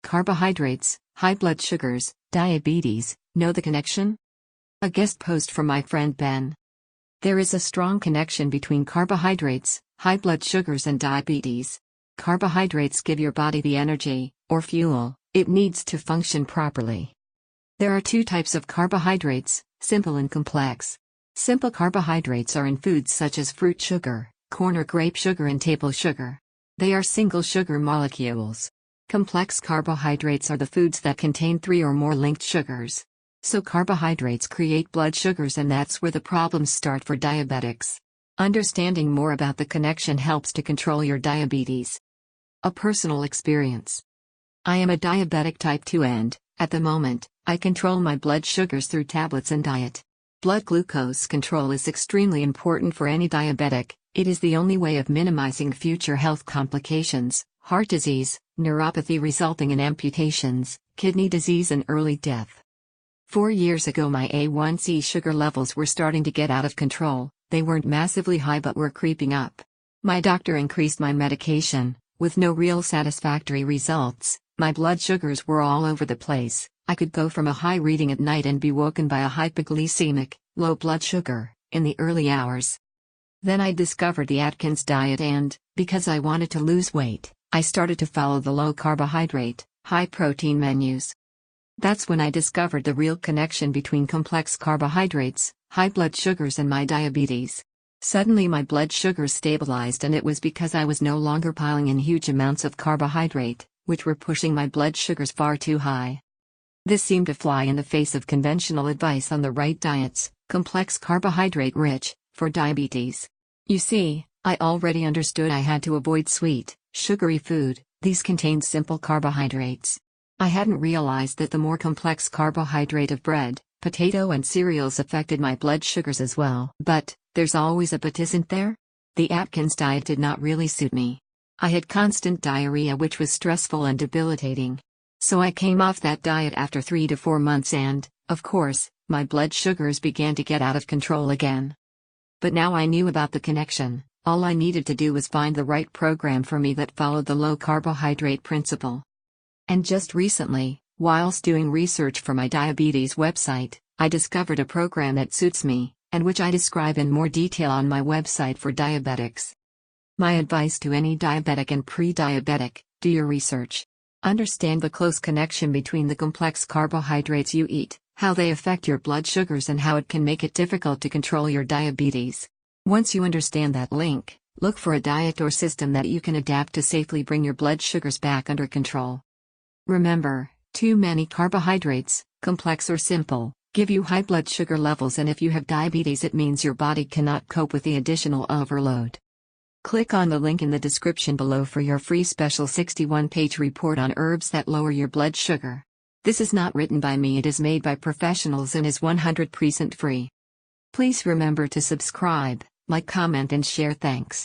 Carbohydrates, high blood sugars, diabetes, know the connection? A guest post from my friend Ben. There is a strong connection between carbohydrates, high blood sugars and diabetes. Carbohydrates give your body the energy, or fuel, it needs to function properly. There are two types of carbohydrates, simple and complex. Simple carbohydrates are in foods such as fruit sugar, corn or grape sugar and table sugar. They are single sugar molecules. Complex carbohydrates are the foods that contain 3 or more linked sugars. So carbohydrates create blood sugars, and that's where the problems start for diabetics. Understanding more about the connection helps to control your diabetes. A personal experience. I am a diabetic type 2 and, at the moment, I control my blood sugars through tablets and diet. Blood glucose control is extremely important for any diabetic. It is the only way of minimizing future health complications, heart disease, neuropathy resulting in amputations, kidney disease and early death. 4 years ago my A1C sugar levels were starting to get out of control. They weren't massively high but were creeping up. My doctor increased my medication, with no real satisfactory results. My blood sugars were all over the place. I could go from a high reading at night and be woken by a hypoglycemic, low blood sugar, in the early hours. Then I discovered the Atkins diet and, because I wanted to lose weight, I started to follow the low carbohydrate, high protein menus. That's when I discovered the real connection between complex carbohydrates, high blood sugars and my diabetes. Suddenly my blood sugars stabilized, and it was because I was no longer piling in huge amounts of carbohydrate, which were pushing my blood sugars far too high. This seemed to fly in the face of conventional advice on the right diets, complex carbohydrate rich, for diabetes. You see, I already understood I had to avoid sweet, sugary food. These contained simple carbohydrates. I hadn't realized that the more complex carbohydrate of bread, potato and cereals affected my blood sugars as well. But, there's always a but, isn't there? The Atkins diet did not really suit me. I had constant diarrhea, which was stressful and debilitating. So I came off that diet after 3 to 4 months and, of course, my blood sugars began to get out of control again. But now I knew about the connection. All I needed to do was find the right program for me that followed the low carbohydrate principle. And just recently, whilst doing research for my diabetes website, I discovered a program that suits me, and which I describe in more detail on my website for diabetics. My advice to any diabetic and pre-diabetic: do your research. Understand the close connection between the complex carbohydrates you eat, how they affect your blood sugars, and how it can make it difficult to control your diabetes. Once you understand that link, look for a diet or system that you can adapt to safely bring your blood sugars back under control. Remember, too many carbohydrates, complex or simple, give you high blood sugar levels, and if you have diabetes it means your body cannot cope with the additional overload. Click on the link in the description below for your free special 61-page report on herbs that lower your blood sugar. This is not written by me, it is made by professionals and is 100% free. Please remember to subscribe, like, comment and share. Thanks.